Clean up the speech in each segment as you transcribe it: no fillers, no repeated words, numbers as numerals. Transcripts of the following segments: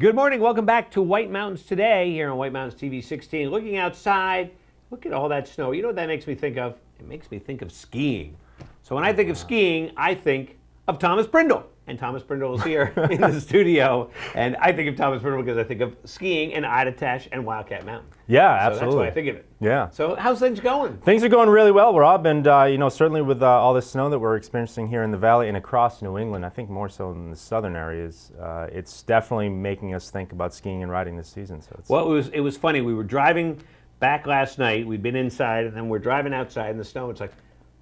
Good morning. Welcome back to White Mountains Today here on White Mountains TV 16. Looking outside, look at all that snow. You know what that makes me think of? It makes me think of skiing. So when I think of skiing, I think of Thomas Prindle. And Thomas Prindle is here in the studio. And I think of Thomas Prindle because I think of skiing in Attitash and Wildcat Mt. Yeah, So absolutely. that's why I think of it. Yeah. So how's things going? Things are going really well, Rob, and certainly with all the snow that we're experiencing here in the valley and across New England, I think more so in the southern areas, it's definitely making us think about skiing and riding this season. So it's Well, it was funny. We were driving back last night. We'd been inside, and then we're driving outside in the snow. It's like,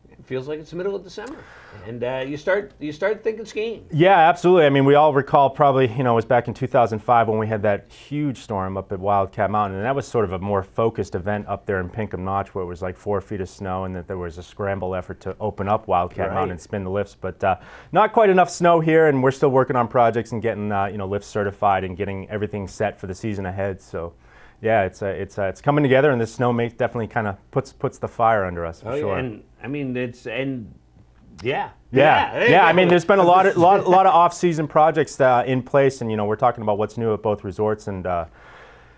it feels like it's the middle of December, and you start thinking skiing. Yeah, absolutely. I mean, we all recall probably, it was back in 2005 when we had that huge storm up at Wildcat Mountain, and that was sort of a more focused event up there in Pinkham Notch where it was like 4 feet of snow, and that there was a scramble effort to open up Wildcat Mountain and spin the lifts, but not quite enough snow here, and we're still working on projects and getting lifts certified and getting everything set for the season ahead. So. Yeah, it's coming together, and the snow definitely kind of puts the fire under us for sure. Yeah, and I mean yeah. I mean, there's been a lot of off-season projects in place, and we're talking about what's new at both resorts, and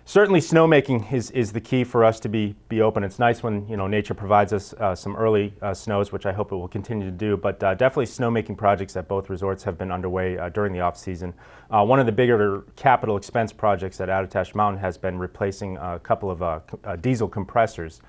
certainly snowmaking is the key for us to be open. It's nice when nature provides us some early snows, which I hope it will continue to do. But definitely snowmaking projects at both resorts have been underway during the off season. One of the bigger capital expense projects at Attitash Mountain has been replacing a couple of diesel compressors.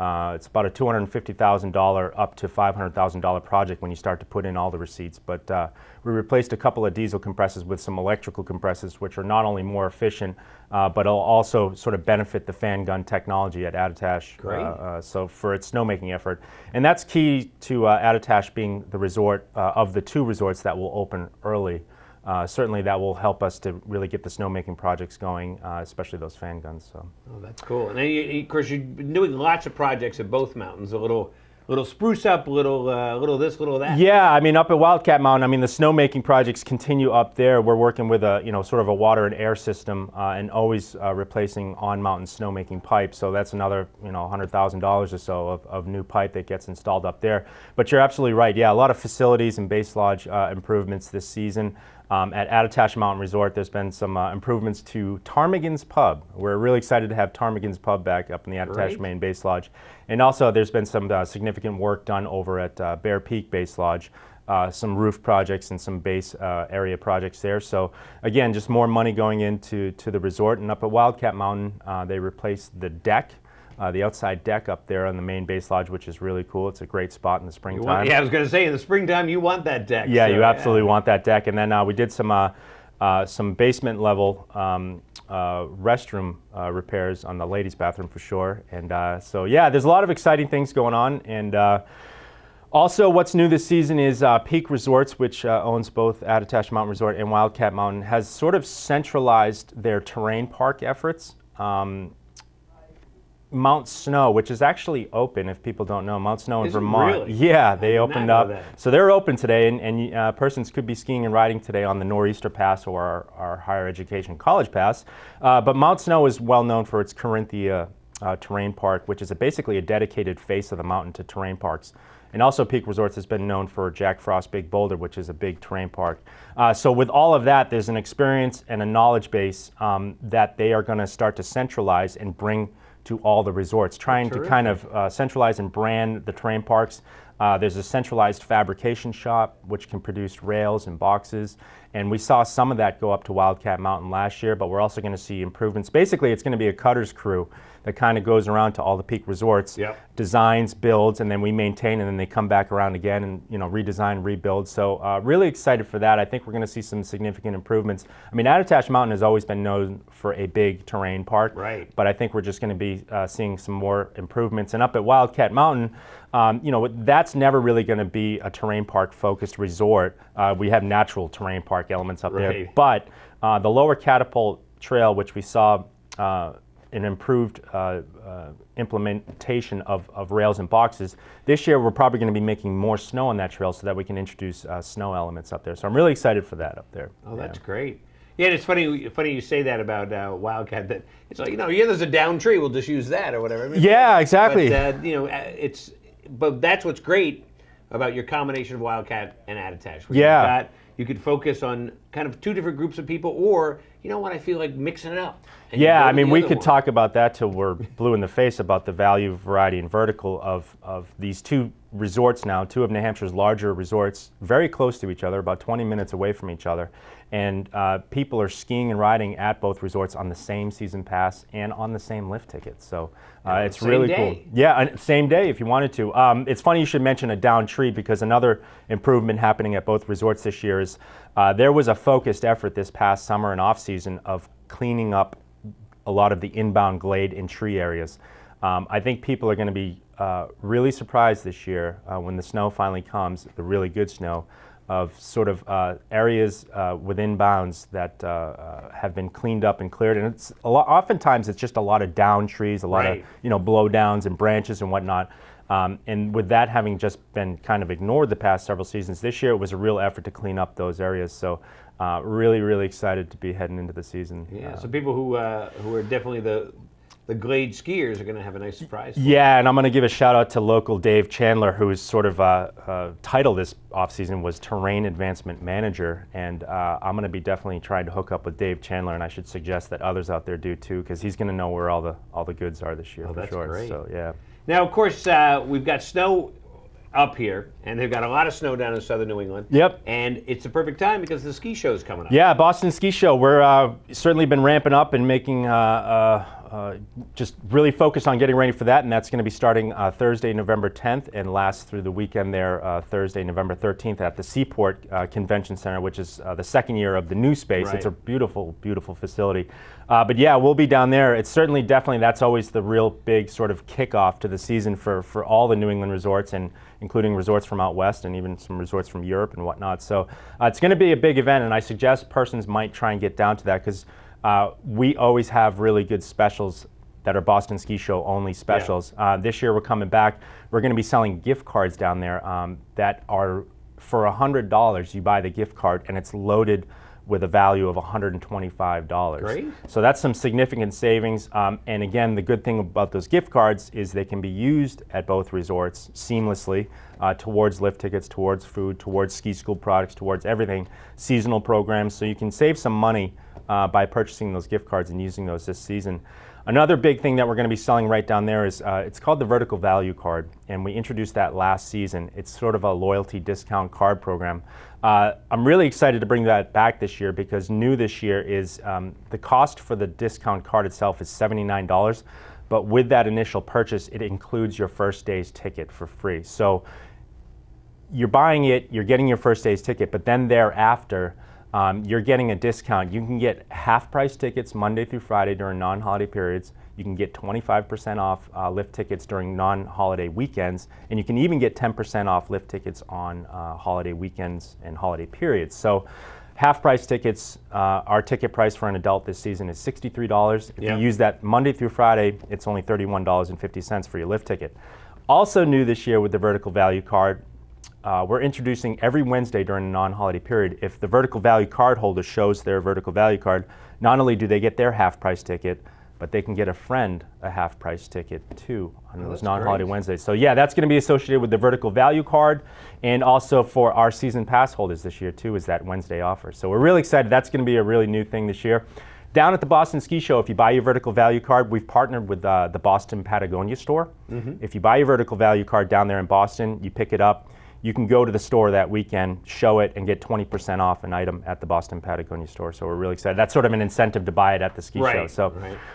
It's about a $250,000 up to $500,000 project when you start to put in all the receipts. But we replaced a couple of diesel compressors with some electrical compressors, which are not only more efficient, but will also sort of benefit the fan gun technology at Attitash. So for its snowmaking effort. And that's key to Attitash being the resort of the two resorts that will open early. Certainly that will help us to really get the snowmaking projects going, especially those fan guns. So. Oh, that's cool. And then, of course, you've been doing lots of projects at both mountains. A little spruce up, little this, little that. Yeah, I mean, up at Wildcat Mountain, I mean, the snowmaking projects continue up there. We're working with a, sort of a water and air system, and always replacing on-mountain snowmaking pipe. So that's another, $100,000 or so of new pipe that gets installed up there. But you're absolutely right. Yeah, a lot of facilities and base lodge improvements this season. At Attitash Mountain Resort, there's been some improvements to Ptarmigan's Pub. We're really excited to have Ptarmigan's Pub back up in the Attitash Main Base Lodge. And also, there's been some significant work done over at Bear Peak Base Lodge, some roof projects and some base area projects there. So again, just more money going into the resort. And up at Wildcat Mountain, they replaced the deck. The outside deck up there on the main base lodge, which is really cool. It's a great spot in the springtime. I was going to say, in the springtime, you want that deck. Yeah, so, you absolutely want that deck. And then we did some basement level restroom repairs on the ladies' bathroom for sure. And so, yeah, there's a lot of exciting things going on. And also, what's new this season is Peak Resorts, which owns both Attitash Mountain Resort and Wildcat Mountain, has sort of centralized their terrain park efforts. Mount Snow, which is actually open, if people don't know, Mount Snow in Vermont. Really? Yeah, they opened up. So they're open today, and persons could be skiing and riding today on the Nor'easter Pass or our higher education college pass. But Mount Snow is well known for its Corinthia terrain park, which is basically a dedicated face of the mountain to terrain parks. And also Peak Resorts has been known for Jack Frost Big Boulder, which is a big terrain park. So with all of that, there's an experience and a knowledge base that they are going to start to centralize and bring to all the resorts, trying to kind of centralize and brand the terrain parks. There's a centralized fabrication shop which can produce rails and boxes, and we saw some of that go up to Wildcat Mountain last year, but we're also going to see improvements. Basically, it's going to be a cutter's crew that kind of goes around to all the Peak Resorts, designs, builds, and then we maintain, and then they come back around again and redesign, rebuild. So really excited for that. I think we're going to see some significant improvements. I mean, Attitash Mountain has always been known for a big terrain park, but I think we're just going to be seeing some more improvements. And up at Wildcat Mountain, that's never really going to be a terrain park focused resort. We have natural terrain park elements up there, but the lower catapult trail, which we saw an improved implementation of rails and boxes. This year we're probably going to be making more snow on that trail so that we can introduce snow elements up there. So I'm really excited for that up there. Oh, that's great. Yeah, and it's funny you say that about Wildcat, that it's like, there's a down tree, we'll just use that or whatever. I mean, yeah, exactly. But, but that's what's great about your combination of Wildcat and Attitash. Yeah. You could focus on kind of two different groups of people, or you know what, I feel like mixing it up. Yeah, I mean, we could talk about that till we're blue in the face about the value, variety, and vertical of these two resorts now, two of New Hampshire's larger resorts, very close to each other, about 20 minutes away from each other. And people are skiing and riding at both resorts on the same season pass and on the same lift ticket. So it's really cool. Yeah, same day if you wanted to. It's funny you should mention a down tree, because another improvement happening at both resorts this year is there was a focused effort this past summer and off season of cleaning up a lot of the inbound glade and tree areas. I think people are going to be really surprised this year when the snow finally comes, the really good snow, of sort of areas within bounds that have been cleaned up and cleared. And it's oftentimes it's just a lot of down trees, a lot of blowdowns and branches and whatnot. And with that having just been kind of ignored the past several seasons, this year it was a real effort to clean up those areas. So really, really excited to be heading into the season. Yeah, so people who are definitely the Glade skiers are going to have a nice surprise. Yeah, and I'm going to give a shout out to local Dave Chandler, whose sort of title this offseason was Terrain Advancement Manager. And I'm going to be definitely trying to hook up with Dave Chandler, and I should suggest that others out there do too, because he's going to know where all the goods are this year. Oh, for that's sure. great. So yeah. Now, of course, we've got snow up here, and they've got a lot of snow down in southern New England. Yep. And it's the perfect time because the ski show is coming up. Yeah, Boston Ski Show. We're certainly been ramping up and making just really focused on getting ready for that, and that's going to be starting Thursday, November 10th, and last through the weekend there, Thursday, November 13th, at the Seaport Convention Center, which is the second year of the new space. Right. It's a beautiful, beautiful facility. But yeah, we'll be down there. It's certainly, definitely, that's always the real big sort of kickoff to the season for all the New England resorts, and including resorts from out west and even some resorts from Europe and whatnot. So it's going to be a big event, and I suggest persons might try and get down to that, because we always have really good specials that are Boston Ski Show only specials. Yeah. This year we're coming back. We're going to be selling gift cards down there that are, for $100, you buy the gift card and it's loaded with a value of $125. Great. So that's some significant savings. And again, the good thing about those gift cards is they can be used at both resorts seamlessly towards lift tickets, towards food, towards ski school products, towards everything, seasonal programs. So you can save some money by purchasing those gift cards and using those this season. Another big thing that we're going to be selling right down there is it's called the Vertical Value Card, and we introduced that last season. It's sort of a loyalty discount card program. I'm really excited to bring that back this year, because new this year is the cost for the discount card itself is $79, but with that initial purchase, it includes your first day's ticket for free. So you're buying it, you're getting your first day's ticket, but then thereafter, you're getting a discount. You can get half-price tickets Monday through Friday during non-holiday periods. You can get 25% off lift tickets during non-holiday weekends, and you can even get 10% off lift tickets on holiday weekends and holiday periods. So half-price tickets, our ticket price for an adult this season is $63. If you use that Monday through Friday, it's only $31.50 for your lift ticket. Also new this year with the Vertical Value Card, we're introducing every Wednesday during a non-holiday period, if the Vertical Value Card holder shows their Vertical Value Card, not only do they get their half-price ticket, but they can get a friend a half-price ticket too on those non-holiday Wednesdays. So yeah, that's going to be associated with the Vertical Value Card, and also for our season pass holders this year too is that Wednesday offer. So we're really excited. That's going to be a really new thing this year. Down at the Boston Ski Show, if you buy your Vertical Value Card, we've partnered with the Boston Patagonia store. If you buy your Vertical Value Card down there in Boston, you pick it up, you can go to the store that weekend, show it, and get 20% off an item at the Boston Patagonia store. So we're really excited. That's sort of an incentive to buy it at the ski show. So,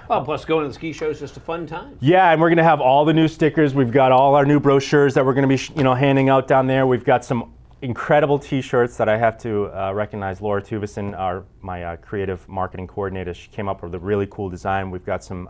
well, plus going to the ski show is just a fun time. Yeah, and we're going to have all the new stickers. We've got all our new brochures that we're going to be, handing out down there. We've got some incredible T-shirts that I have to recognize. Laura Tuvison, my creative marketing coordinator, she came up with a really cool design. We've got some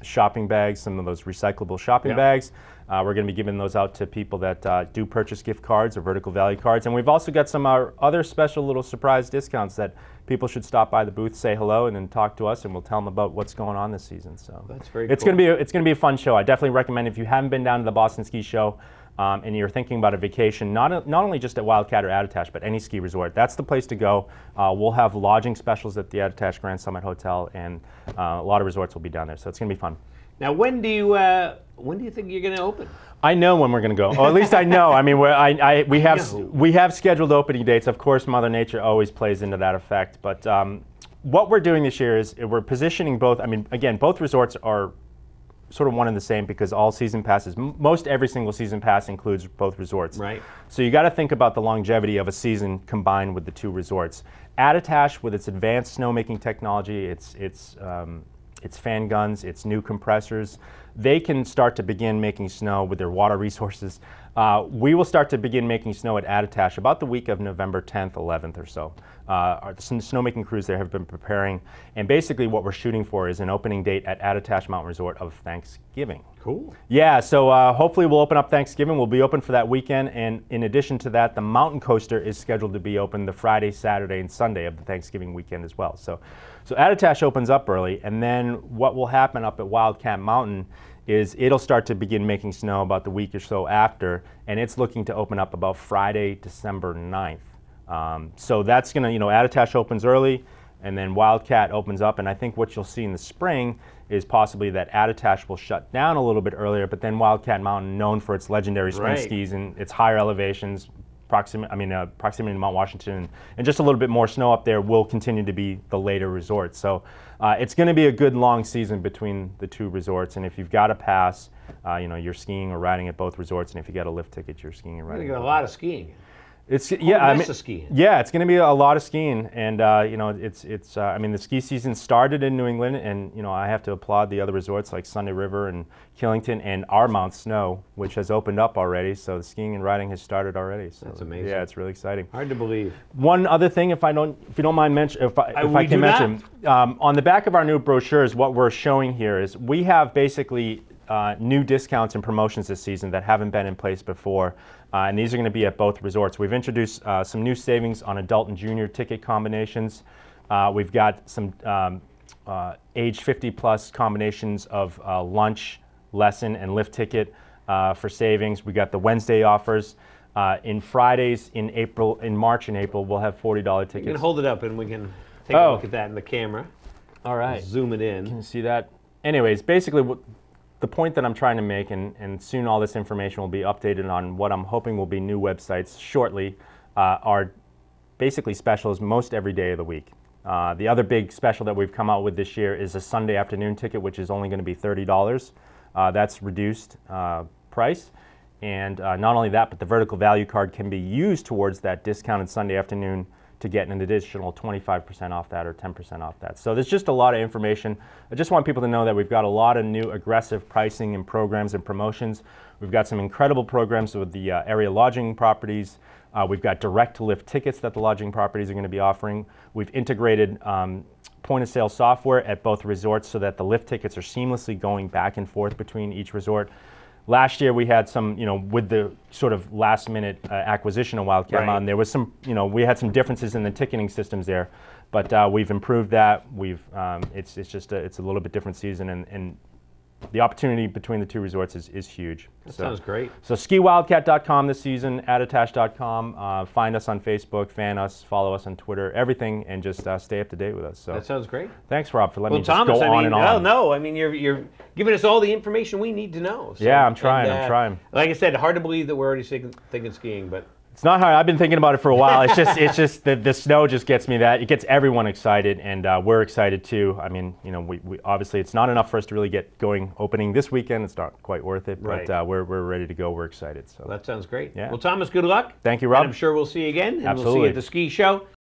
shopping bags, some of those recyclable shopping bags. We're going to be giving those out to people that do purchase gift cards or Vertical Value Cards. And we've also got some other special little surprise discounts that people should stop by the booth, say hello, and then talk to us, and we'll tell them about what's going on this season. So that's very cool. It's going to be a fun show. I definitely recommend, if you haven't been down to the Boston Ski Show and you're thinking about a vacation, not only just at Wildcat or Attitash, but any ski resort, that's the place to go. We'll have lodging specials at the Attitash Grand Summit Hotel, and a lot of resorts will be down there, so it's going to be fun. Now, when do you think you're going to open? I know when we're going to go, or at least I know. I mean, we have scheduled opening dates. Of course, Mother Nature always plays into that effect. But what we're doing this year is we're positioning both. I mean, again, both resorts are sort of one and the same because all season passes, most every single season pass includes both resorts. Right. So you got to think about the longevity of a season combined with the two resorts. Attitash, with its advanced snowmaking technology, its fan guns, its new compressors, they can start to begin making snow with their water resources. We will start to begin making snow at Attitash about the week of November 10th, 11th or so. Some snowmaking crews there have been preparing, and basically what we're shooting for is an opening date at Attitash Mountain Resort of Thanksgiving. Cool. Yeah, so hopefully we'll open up Thanksgiving. We'll be open for that weekend, and in addition to that, the Mountain Coaster is scheduled to be open the Friday, Saturday, and Sunday of the Thanksgiving weekend as well. So Attitash opens up early, and then what will happen up at Wildcat Mountain is it'll start to begin making snow about the week or so after, and it's looking to open up about Friday, December 9th. So that's going to, Attitash opens early, and then Wildcat opens up, and I think what you'll see in the spring is possibly that Attitash will shut down a little bit earlier, but then Wildcat Mountain, known for its legendary spring skis and its higher elevations, proximity to Mount Washington, and just a little bit more snow up there, will continue to be the later resort. So it's going to be a good long season between the two resorts, and if you've got a pass, you're skiing or riding at both resorts, and if you got a lift ticket, you're skiing and riding. You're going to get a lot of skiing. It's skiing. Yeah, it's going to be a lot of skiing, and the ski season started in New England, and I have to applaud the other resorts like Sunday River and Killington and our Mount Snow, which has opened up already. So the skiing and riding has started already. So that's amazing. Yeah, it's really exciting. Hard to believe. One other thing, if you don't mind mention, if I can mention, on the back of our new brochures, what we're showing here is we have basically new discounts and promotions this season that haven't been in place before, and these are going to be at both resorts. We've introduced some new savings on adult and junior ticket combinations. We've got some age 50 plus combinations of lunch, lesson, and lift ticket for savings. We got the Wednesday offers. In Fridays in March and April, we'll have $40 tickets. You can hold it up and we can take a look at that in the camera. All right. Zoom it in. Can you see that? Anyways, basically the point that I'm trying to make, and soon all this information will be updated on what I'm hoping will be new websites shortly, are basically specials most every day of the week. The other big special that we've come out with this year is a Sunday afternoon ticket, which is only going to be $30. That's reduced price. And not only that, but the vertical value card can be used towards that discounted Sunday afternoon to get an additional 25% off that or 10% off that. So there's just a lot of information. I just want people to know that we've got a lot of new aggressive pricing and programs and promotions. We've got some incredible programs with the area lodging properties. We've got direct to lift tickets that the lodging properties are going to be offering. We've integrated point of sale software at both resorts so that the lift tickets are seamlessly going back and forth between each resort. Last year we had some, with the sort of last minute acquisition of Wildcat Mountain, there was some, we had some differences in the ticketing systems there, but we've improved that. It's a little bit different season, and the opportunity between the two resorts is huge. That sounds great. So skiwildcat.com this season, attitash.com. Find us on Facebook, fan us, follow us on Twitter, everything, and just stay up to date with us. So that sounds great. Thanks, Rob, for letting me just Thomas, go on and on. No, I mean you're giving us all the information we need to know. So, yeah, I'm trying. Like I said, hard to believe that we're already thinking skiing, but. It's not hard. I've been thinking about it for a while. It's just the snow just gets me it gets everyone excited, and we're excited too. I mean, we obviously it's not enough for us to really get going opening this weekend. It's not quite worth it, but we're ready to go. We're excited. So that sounds great. Yeah. Well, Thomas, good luck. Thank you, Rob. And I'm sure we'll see you again, and Absolutely. we'll see you at the ski show.